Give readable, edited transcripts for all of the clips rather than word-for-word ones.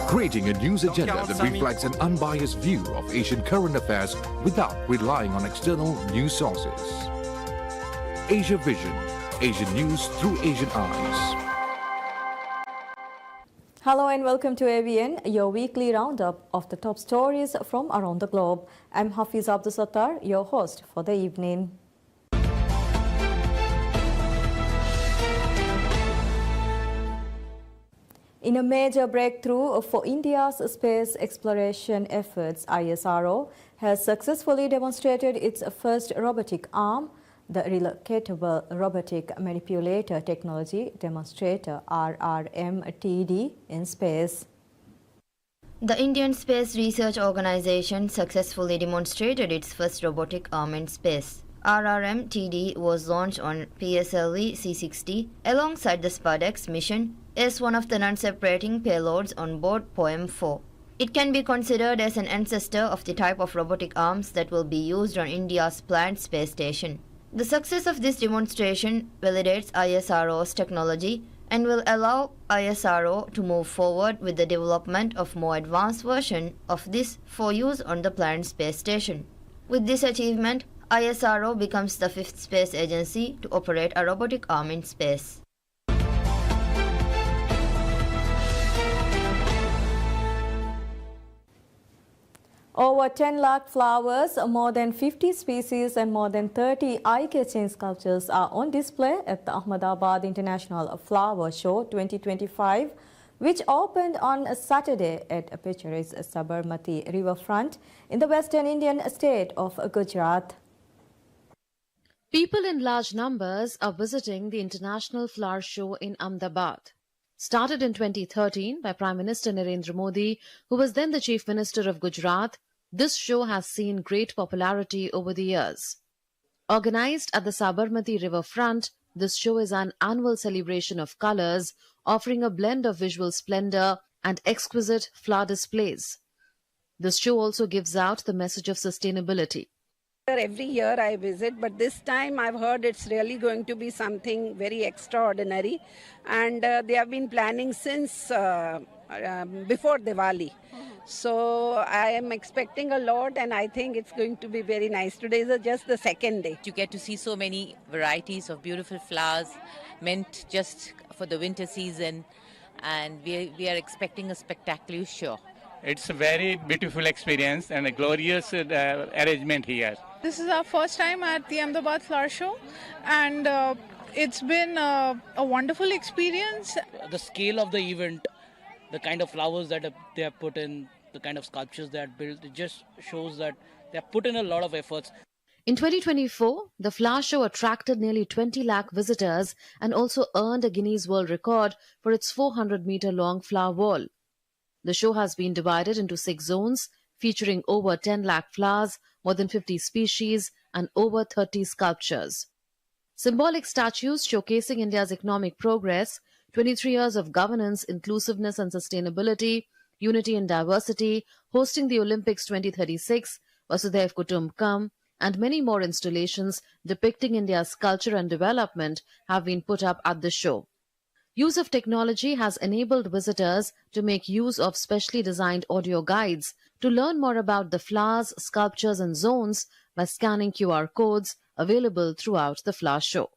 Creating a news agenda that reflects an unbiased view of Asian current affairs without relying on external news sources. Asia Vision, Asian news through Asian eyes. Hello and welcome to AVN, your weekly roundup of the top stories from around the globe. I'm Hafiz Abdul Sattar, your host for the evening. In a major breakthrough for India's space exploration efforts, ISRO has successfully demonstrated its first robotic arm, the Relocatable Robotic Manipulator Technology Demonstrator RRMTD in space. The Indian Space Research Organisation successfully demonstrated its first robotic arm in space. RRMTD was launched on PSLV C-60 alongside the SPADEX mission as one of the non-separating payloads on board POEM-4. It can be considered as an ancestor of the type of robotic arms that will be used on India's planned space station. The success of this demonstration validates ISRO's technology and will allow ISRO to move forward with the development of more advanced version of this for use on the planned space station. With this achievement, ISRO becomes the fifth space agency to operate a robotic arm in space. Over 10 lakh flowers, more than 50 species and more than 30 eye-catching sculptures are on display at the Ahmedabad International Flower Show 2025, which opened on Saturday at picturesque Sabarmati riverfront in the western Indian state of Gujarat. People in large numbers are visiting the International Flower Show in Ahmedabad. Started in 2013 by Prime Minister Narendra Modi, who was then the Chief Minister of Gujarat, this show has seen great popularity over the years. Organized at the Sabarmati riverfront, this show is an annual celebration of colors, offering a blend of visual splendor and exquisite flower displays. This show also gives out the message of sustainability. Every year I visit, but this time I've heard it's really going to be something very extraordinary, and they have been planning since before Diwali. So I am expecting a lot, and I think it's going to be very nice. Today is just the second day. You get to see so many varieties of beautiful flowers meant just for the winter season, and we are expecting a spectacular show. It's a very beautiful experience and a glorious arrangement here. This is our first time at the Ahmedabad Flower Show, and it's been a wonderful experience. The scale of the event, the kind of flowers that they have put in, the kind of sculptures they have built, it just shows that they have put in a lot of efforts. In 2024, the flower show attracted nearly 20 lakh visitors and also earned a Guinness World Record for its 400-meter-long flower wall. The show has been divided into 6 zones, featuring over 10 lakh flowers, more than 50 species, and over 30 sculptures. Symbolic statues showcasing India's economic progress, 23 years of governance, inclusiveness and sustainability, unity and diversity, hosting the Olympics 2036, Vasudhaiv Kutumbakam, and many more installations depicting India's culture and development have been put up at the show. Use of technology has enabled visitors to make use of specially designed audio guides to learn more about the flowers, sculptures and zones by scanning QR codes available throughout the flower show.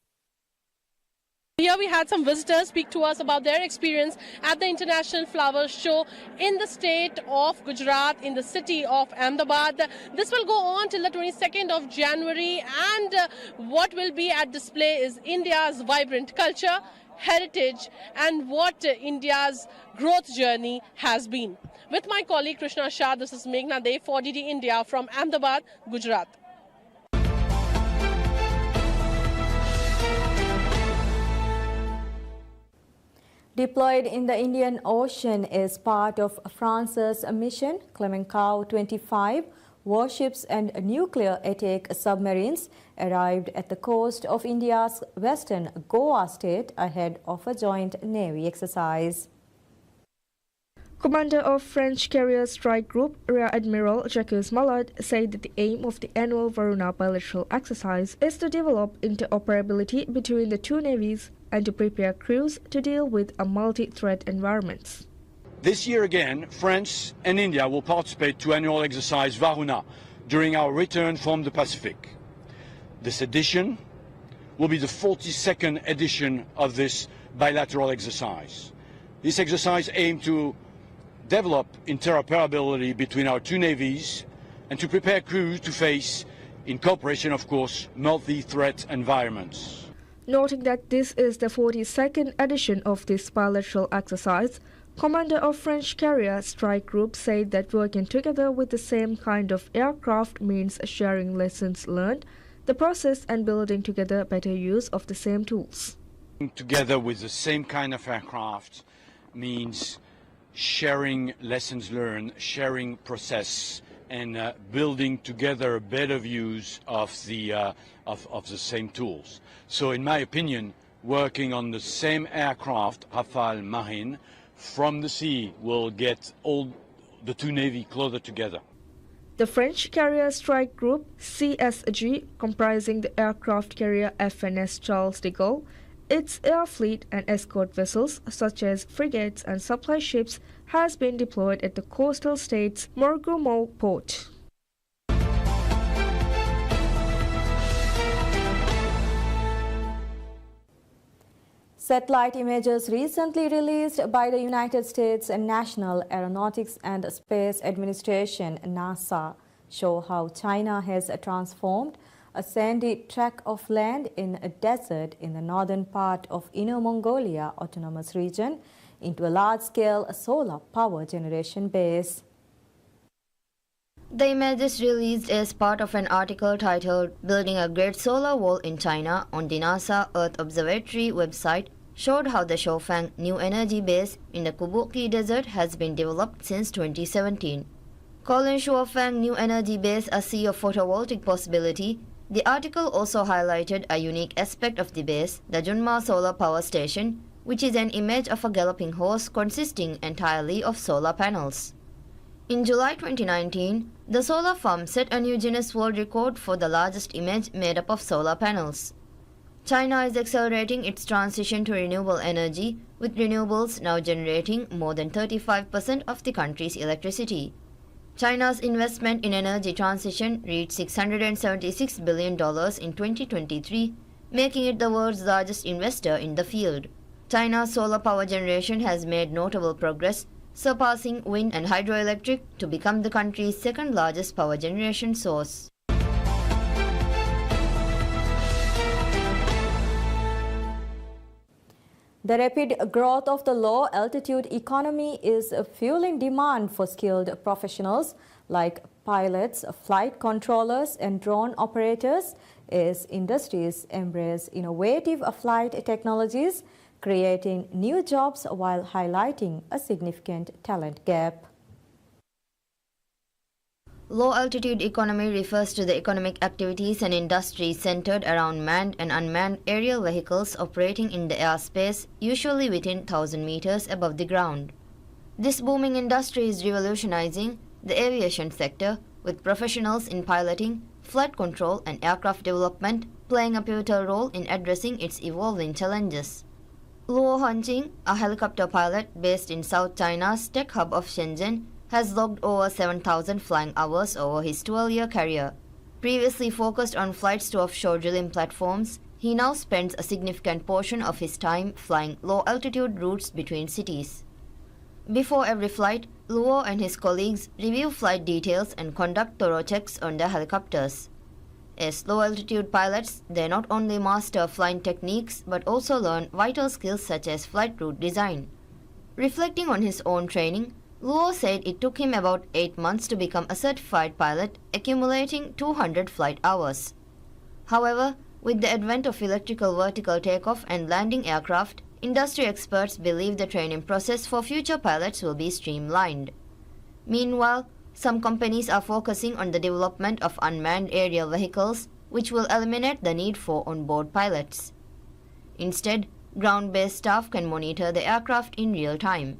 Here we had some visitors speak to us about their experience at the International Flower Show in the state of Gujarat, in the city of Ahmedabad. This will go on till the 22nd of January, and what will be at display is India's vibrant culture, heritage and what India's growth journey has been. With my colleague Krishna Shah, this is Meghna Dev for DD India from Ahmedabad, Gujarat. Deployed in the Indian Ocean as part of France's mission, Clemenceau 25 warships and nuclear attack submarines arrived at the coast of India's western Goa state ahead of a joint navy exercise. Commander of French Carrier Strike Group, Rear Admiral Jacques Malade, said that the aim of the annual Varuna bilateral exercise is to develop interoperability between the two navies and to prepare crews to deal with a multi-threat environments. This year again, France and India will participate to annual exercise Varuna during our return from the Pacific. This edition will be the 42nd edition of this bilateral exercise. This exercise aims to develop interoperability between our two navies and to prepare crews to face, in cooperation of course, multi-threat environments. Noting that this is the 42nd edition of this bilateral exercise, Commander of French Carrier Strike Group said that working together with the same kind of aircraft means sharing lessons learned, the process and building together better use of the same tools. Together with the same kind of aircraft means sharing lessons learned, sharing process, and building together better use of the same tools. So in my opinion, working on the same aircraft, Rafale Marine, from the sea will get all the two navies closer together. The French Carrier Strike Group, CSG, comprising the aircraft carrier FNS Charles de Gaulle, its air fleet and escort vessels such as frigates and supply ships has been deployed at the coastal state's Morgumo port. Satellite images recently released by the United States National Aeronautics and Space Administration (NASA) show how China has transformed a sandy tract of land in a desert in the northern part of Inner Mongolia Autonomous Region into a large-scale solar power generation base. The images released as part of an article titled "Building a Great Solar Wall in China" on the NASA Earth Observatory website showed how the Shaofang New Energy Base in the Kubuki Desert has been developed since 2017. Calling Shaofang New Energy Base a sea of photovoltaic possibility, the article also highlighted a unique aspect of the base, the Junma Solar Power Station, which is an image of a galloping horse consisting entirely of solar panels. In July 2019, the solar farm set a new Guinness World Record for the largest image made up of solar panels. China is accelerating its transition to renewable energy, with renewables now generating more than 35% of the country's electricity. China's investment in energy transition reached $676 billion in 2023, making it the world's largest investor in the field. China's solar power generation has made notable progress, surpassing wind and hydroelectric to become the country's second largest power generation source. The rapid growth of the low-altitude economy is fueling demand for skilled professionals like pilots, flight controllers, and drone operators as industries embrace innovative flight technologies, creating new jobs while highlighting a significant talent gap. Low-altitude economy refers to the economic activities and industries centered around manned and unmanned aerial vehicles operating in the airspace, usually within 1,000 meters above the ground. This booming industry is revolutionizing the aviation sector, with professionals in piloting, flight control, and aircraft development playing a pivotal role in addressing its evolving challenges. Luo Hanqing, a helicopter pilot based in South China's tech hub of Shenzhen, has logged over 7,000 flying hours over his 12-year career. Previously focused on flights to offshore drilling platforms, he now spends a significant portion of his time flying low-altitude routes between cities. Before every flight, Luo and his colleagues review flight details and conduct thorough checks on their helicopters. As low-altitude pilots, they not only master flying techniques but also learn vital skills such as flight route design. Reflecting on his own training, Luo said it took him about 8 months to become a certified pilot, accumulating 200 flight hours. However, with the advent of electrical vertical takeoff and landing aircraft, industry experts believe the training process for future pilots will be streamlined. Meanwhile, some companies are focusing on the development of unmanned aerial vehicles, which will eliminate the need for onboard pilots. Instead, ground-based staff can monitor the aircraft in real time.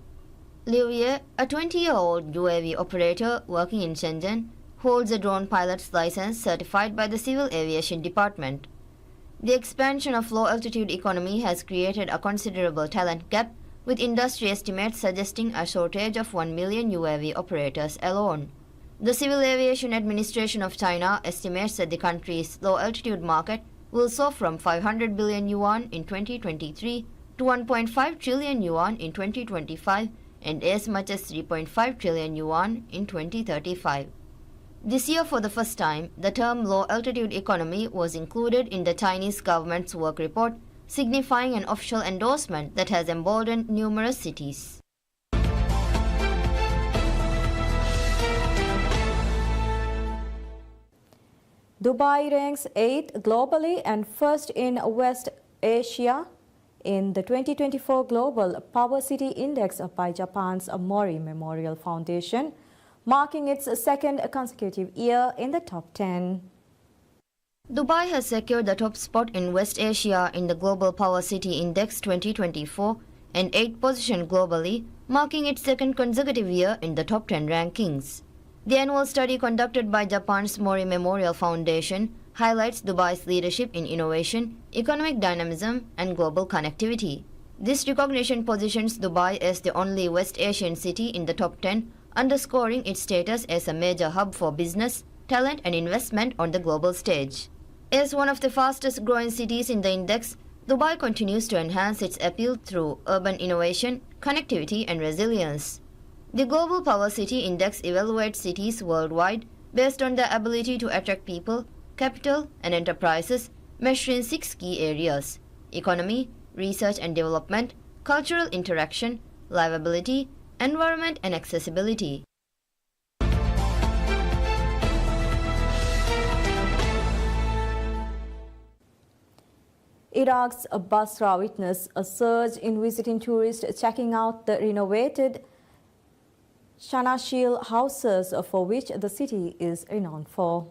Liu Ye, a 20-year-old UAV operator working in Shenzhen, holds a drone pilot's license certified by the Civil Aviation Department. The expansion of low-altitude economy has created a considerable talent gap, with industry estimates suggesting a shortage of 1 million UAV operators alone. The Civil Aviation Administration of China estimates that the country's low-altitude market will soar from 500 billion yuan in 2023 to 1.5 trillion yuan in 2025 and as much as 3.5 trillion yuan in 2035. This year, for the first time, the term low-altitude economy was included in the Chinese government's work report, signifying an official endorsement that has emboldened numerous cities. Dubai ranks 8th globally and 1st in West Asia in the 2024 Global Power City Index by Japan's Mori Memorial Foundation, marking its second consecutive year in the top 10. Dubai has secured the top spot in West Asia in the Global Power City Index 2024 and 8th position globally, marking its second consecutive year in the top 10 rankings. The annual study conducted by Japan's Mori Memorial Foundation highlights Dubai's leadership in innovation, economic dynamism, and global connectivity. This recognition positions Dubai as the only West Asian city in the top 10, underscoring its status as a major hub for business, talent, and investment on the global stage. As one of the fastest growing cities in the index, Dubai continues to enhance its appeal through urban innovation, connectivity, and resilience. The Global Power City Index evaluates cities worldwide based on their ability to attract people, capital, and enterprises, measuring 6 key areas: economy, research and development, cultural interaction, livability, environment, and accessibility. Iraq's Basra witnessed a surge in visiting tourists checking out the renovated Shanashil houses for which the city is renowned for.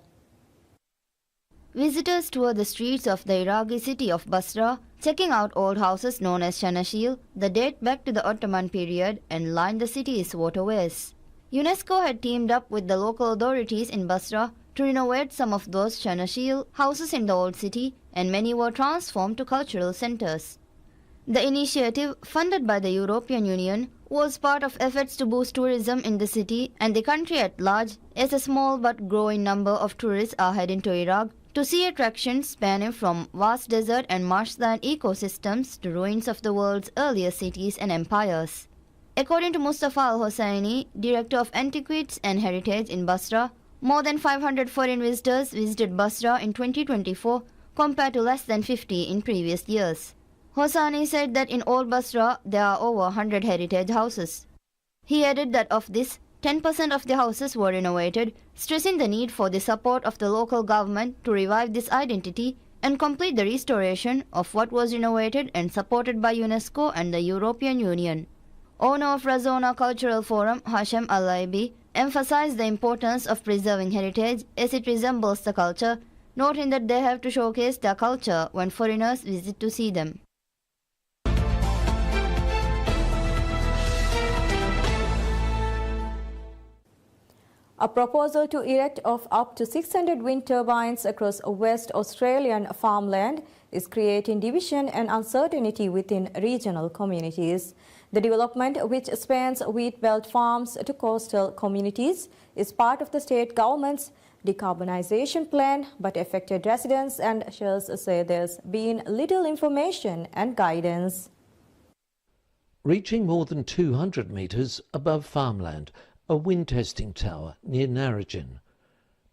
Visitors tour the streets of the Iraqi city of Basra, checking out old houses known as Shanashil that date back to the Ottoman period and line the city's waterways. UNESCO had teamed up with the local authorities in Basra to renovate some of those Shanashil houses in the old city, and many were transformed to cultural centers. The initiative, funded by the European Union, was part of efforts to boost tourism in the city and the country at large, as a small but growing number of tourists are heading to Iraq to see attractions spanning from vast desert and marshland ecosystems to ruins of the world's earlier cities and empires. According to Mustafa Al-Hosseini, Director of Antiquities and Heritage in Basra, more than 500 foreign visitors visited Basra in 2024 compared to less than 50 in previous years. Hosseini said that in Old Basra there are over 100 heritage houses. He added that of this, 10% of the houses were renovated, stressing the need for the support of the local government to revive this identity and complete the restoration of what was renovated and supported by UNESCO and the European Union. Owner of Razona Cultural Forum, Hashem Al-Laibi, emphasized the importance of preserving heritage as it resembles the culture, noting that they have to showcase their culture when foreigners visit to see them. A proposal to erect of up to 600 wind turbines across West Australian farmland is creating division and uncertainty within regional communities. The development, which spans wheat belt farms to coastal communities, is part of the state government's decarbonisation plan, but affected residents and officials say there's been little information and guidance. Reaching more than 200 metres above farmland, a wind testing tower near Narrogin.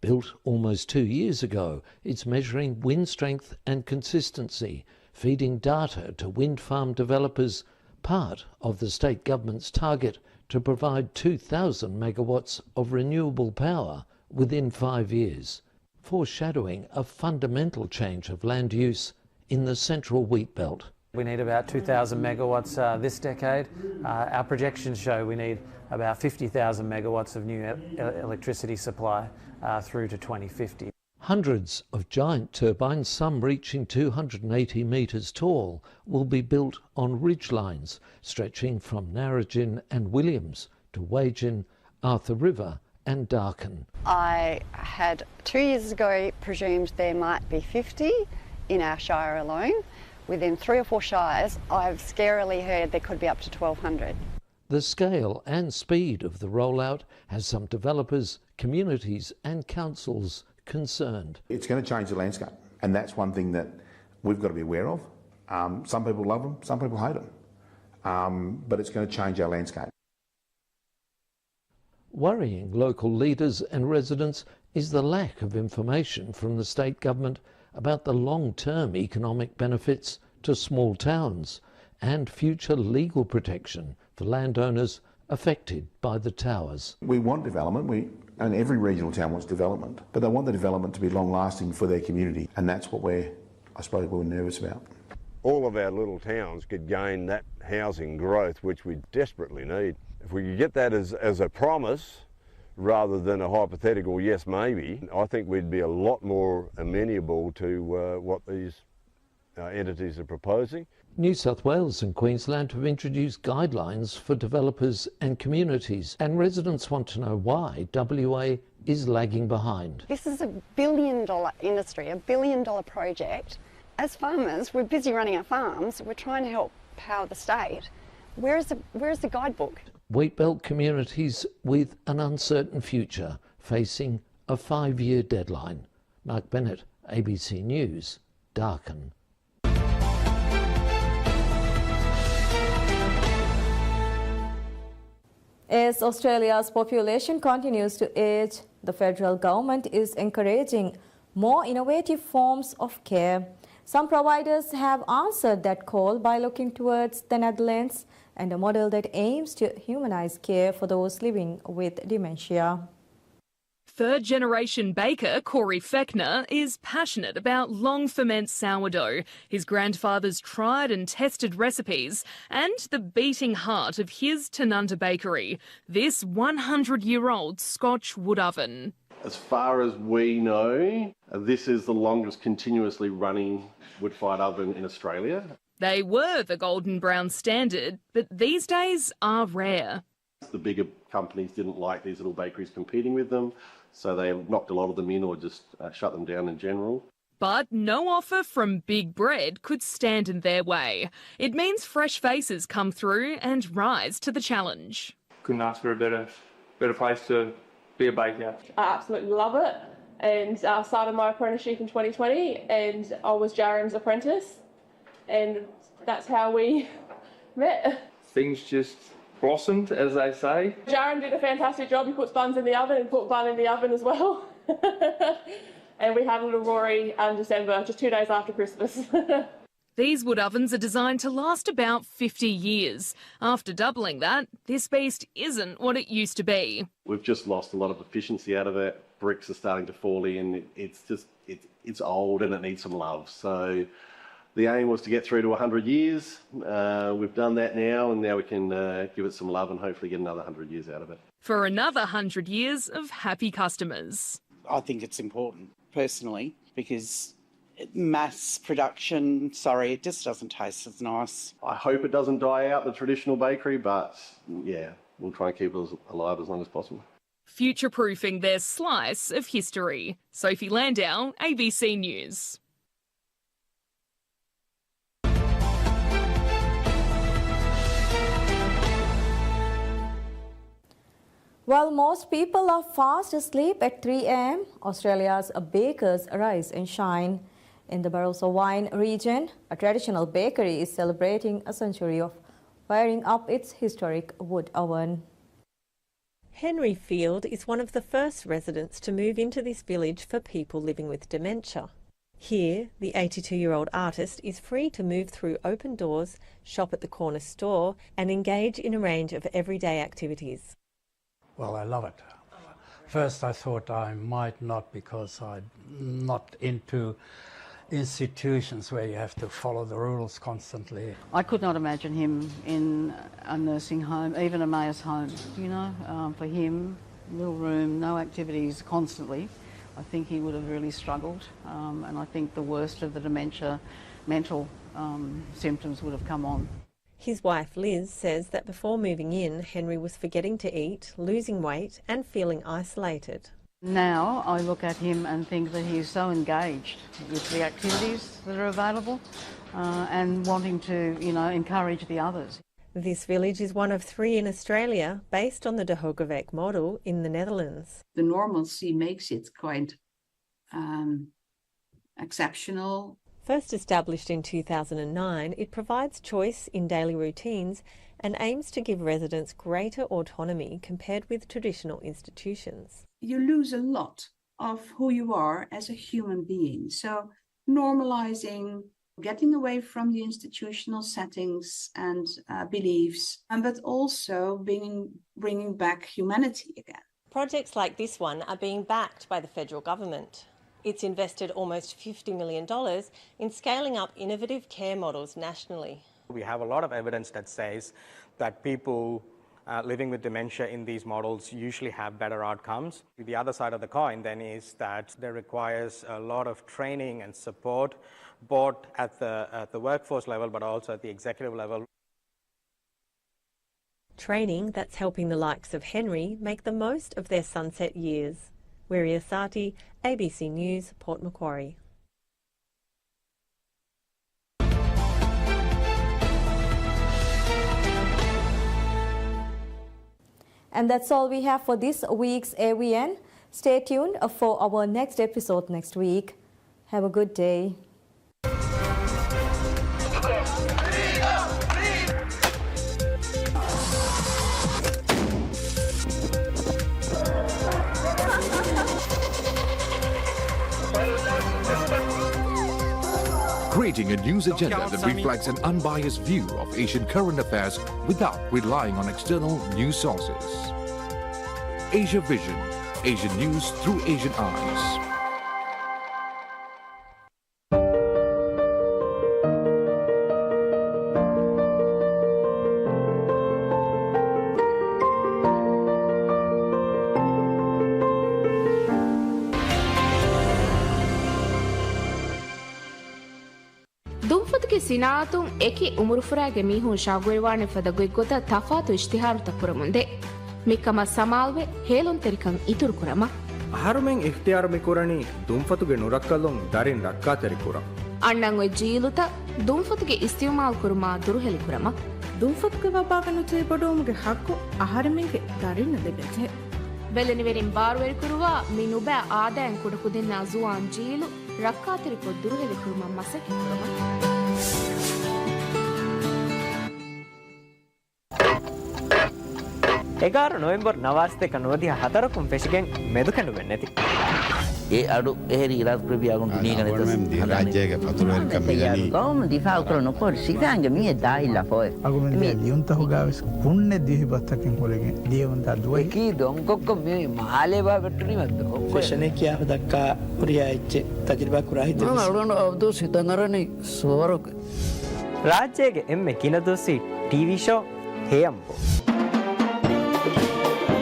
Built almost 2 years ago, it's measuring wind strength and consistency, feeding data to wind farm developers, part of the state government's target to provide 2,000 megawatts of renewable power within 5 years, foreshadowing a fundamental change of land use in the central wheat belt. We need about 2,000 megawatts this decade. Our projections show we need about 50,000 megawatts of new electricity supply through to 2050. Hundreds of giant turbines, some reaching 280 metres tall, will be built on ridge lines stretching from Narrogin and Williams to Wagin, Arthur River and Darkin. I had 2 years ago presumed there might be 50 in our shire alone. Within 3 or 4 shires, I've scarily heard there could be up to 1,200. The scale and speed of the rollout has some developers, communities and councils concerned. It's going to change the landscape, and that's one thing that we've got to be aware of. Some people love them, some people hate them, but it's going to change our landscape. Worrying local leaders and residents is the lack of information from the state government about the long-term economic benefits to small towns and future legal protection for landowners affected by the towers. We want development, and every regional town wants development, but they want the development to be long-lasting for their community, and that's what we're nervous about. All of our little towns could gain that housing growth which we desperately need. If we could get that as a promise rather than a hypothetical yes maybe, I think we'd be a lot more amenable to what these entities are proposing. New South Wales and Queensland have introduced guidelines for developers and communities, and residents want to know why WA is lagging behind. This is $1 billion industry, $1 billion project. As farmers, we're busy running our farms. We're trying to help power the state. Where's the guidebook? Wheatbelt communities with an uncertain future facing a 5-year deadline. Mark Bennett, ABC News, Darken. As Australia's population continues to age, the federal government is encouraging more innovative forms of care. Some providers have answered that call by looking towards the Netherlands and a model that aims to humanise care for those living with dementia. Third-generation baker Corey Fechner is passionate about long ferment sourdough, his grandfather's tried and tested recipes, and the beating heart of his Tanunda bakery, this 100-year-old Scotch wood oven. As far as we know, this is the longest continuously running wood-fired oven in Australia. They were the golden brown standard, but these days are rare. The bigger companies didn't like these little bakeries competing with them, so they knocked a lot of them in or just shut them down in general. But no offer from Big Bread could stand in their way. It means fresh faces come through and rise to the challenge. Couldn't ask for a better place to be a baker. I absolutely love it, and I started my apprenticeship in 2020 and I was Jaren's apprentice, and that's how we met. Things just blossomed, as they say. Jaren did a fantastic job. He puts buns in the oven and put bun in the oven as well. And we had a little Rory in December, just 2 days after Christmas. These wood ovens are designed to last about 50 years. After doubling that, this beast isn't what it used to be. We've just lost a lot of efficiency out of it. Bricks are starting to fall in. It's old and it needs some love. So the aim was to get through to 100 years. We've done that now, and now we can give it some love and hopefully get another 100 years out of it. For another 100 years of happy customers. I think it's important, personally, because mass production, it just doesn't taste as nice. I hope it doesn't die out, the traditional bakery, but yeah, we'll try and keep it alive as long as possible. Future-proofing their slice of history. Sophie Landau, ABC News. While most people are fast asleep at 3 a.m., Australia's bakers rise and shine. In the Barossa Wine region, a traditional bakery is celebrating a century of firing up its historic wood oven. Henry Field is one of the first residents to move into this village for people living with dementia. Here, the 82-year-old artist is free to move through open doors, shop at the corner store, and engage in a range of everyday activities. Well, I love it. First I thought I might not, because I'm not into institutions where you have to follow the rules constantly. I could not imagine him in a nursing home, even a mayor's home, for him, little room, no activities constantly. I think he would have really struggled, and I think the worst of the dementia, mental symptoms would have come on. His wife Liz says that before moving in, Henry was forgetting to eat, losing weight and feeling isolated. Now I look at him and think that he's so engaged with the activities that are available and wanting to, encourage the others. This village is one of 3 in Australia based on the De Hogeweg model in the Netherlands. The normalcy makes it quite exceptional. First established in 2009, it provides choice in daily routines and aims to give residents greater autonomy compared with traditional institutions. You lose a lot of who you are as a human being. So normalizing, getting away from the institutional settings and beliefs, but also bringing back humanity again. Projects like this one are being backed by the federal government. It's invested almost $50 million in scaling up innovative care models nationally. We have a lot of evidence that says that people living with dementia in these models usually have better outcomes. The other side of the coin then is that there requires a lot of training and support, both at the workforce level but also at the executive level. Training that's helping the likes of Henry make the most of their sunset years. Wiri Asati, ABC News, Port Macquarie. And that's all we have for this week's AVN. Stay tuned for our next episode next week. Have a good day. Creating a news agenda that reflects an unbiased view of Asian current affairs without relying on external news sources. Asia Vision, Asian news through Asian eyes. ಸಿನಾತುಂ ಎಕಿ ಉಮುರುಫುರಾಗೆ ಮೀಹುನ್ ಶಾಗುವೆವಾಣೆ ಫದಗೊಯ್ಗೊತ ತಫಾತು ಇಷ್ತಿಹಾರುತ ಕುರಮುಂದೆ ಮಿಕ್ಕಮ ಸಮಾಲ್ವೆ ಹೇಲೊನ್ ತೆರಿಕಂ ಇತುರು ಕುರಮ ಅಹರುಮೆಂ ಇಖ್ತಿಯಾರು ಮಿಕುರಣಿ ದುಂಫತುಗೆ ನುರಕ್ಕಲ್ಲೊಂ ದರಿನ್ ರಕ್ಕಾ ತೆರಿಕುರ ಅಣ್ಣಂ ಒಯ್ ಜೀಲುತ ದುಂಫತುಗೆ ಇಸ್ತಿಮಾಲ್ ಕುರುಮಾ ದುರುಹೆಲಿ ಕುರಮ ದುಂಫತುಗೆ ವಬಾಗನು ಚೇ ಬಡೋಮುಗೆ ಹಕ್ಕು ಅಹರುಮೆಂಗೆ ದರಿನ್ ದೆಬೆತೆ ಬೆಲೆನಿವೆರಿನ್ ಬಾರುವೆರಿ Kuruva ಮಿನುಬೆ ಆದಾಯಂ ಕುಡಕುದಿನ್ನ Juan ಜೀಲು ರಕ್ಕಾ ತೆರಿಕೊ ದುರುಹೆಲಿ ಕುರುಮ ಮಸಕೆ ಕುರಮ එගාර නොවෙම්බර් නවාස්තක නොවදිහ හතරකුම් පෙසිගෙන් මෙදුකැඩු වෙන්නැති. ඒ අඩු එහෙරි ඉරත් ප්‍රභියාගුන් දුනීගනත ರಾಜ್ಯಗೆ ಪತುರವೆಲ್ ಕಮ್ಮಿಗನಿ ಗೌಮ್ ದಿಫಾವ್ ಕರನು ಕೊರ್ ಸಿದಾಂಗ ಮಿಯ ದಾಯಿಲ್ಲ ಫೋಯ್ ಅಗುಮೆಂದೆ ಲಿಯುಂತ ಹುಗಾವೆಸ್ ಪುಣ್ಯ ದಿಹಿ ಬತ್ತಕಿನ್ ಹೊಲೆಗೆ ದೇವಂತ Dubai ಕಿ ದೊಂಗೊಕ್ಕ ಮಿ ಮಾಲೆ ಬಾ ಬೆಟ್ಟುನಿ ಮದ್ದು ಫೆಶನೆ ಕಿಯಾ ದಕ್ಕಾ ಉರಿಯಾ ಇಚ್ಚೆ ತಜ್ರಿಬಾ ಕುರಾಹಿತ ನಡುಗಂಡು ಅವದು ಸಿತಂಗರನಿ ಸೋರಕ ರಾಜ್ಯಗೆ ಎಮ್ಮೆ ಕಿನದೋಸಿ TV show ಹೇಯಂಪೋ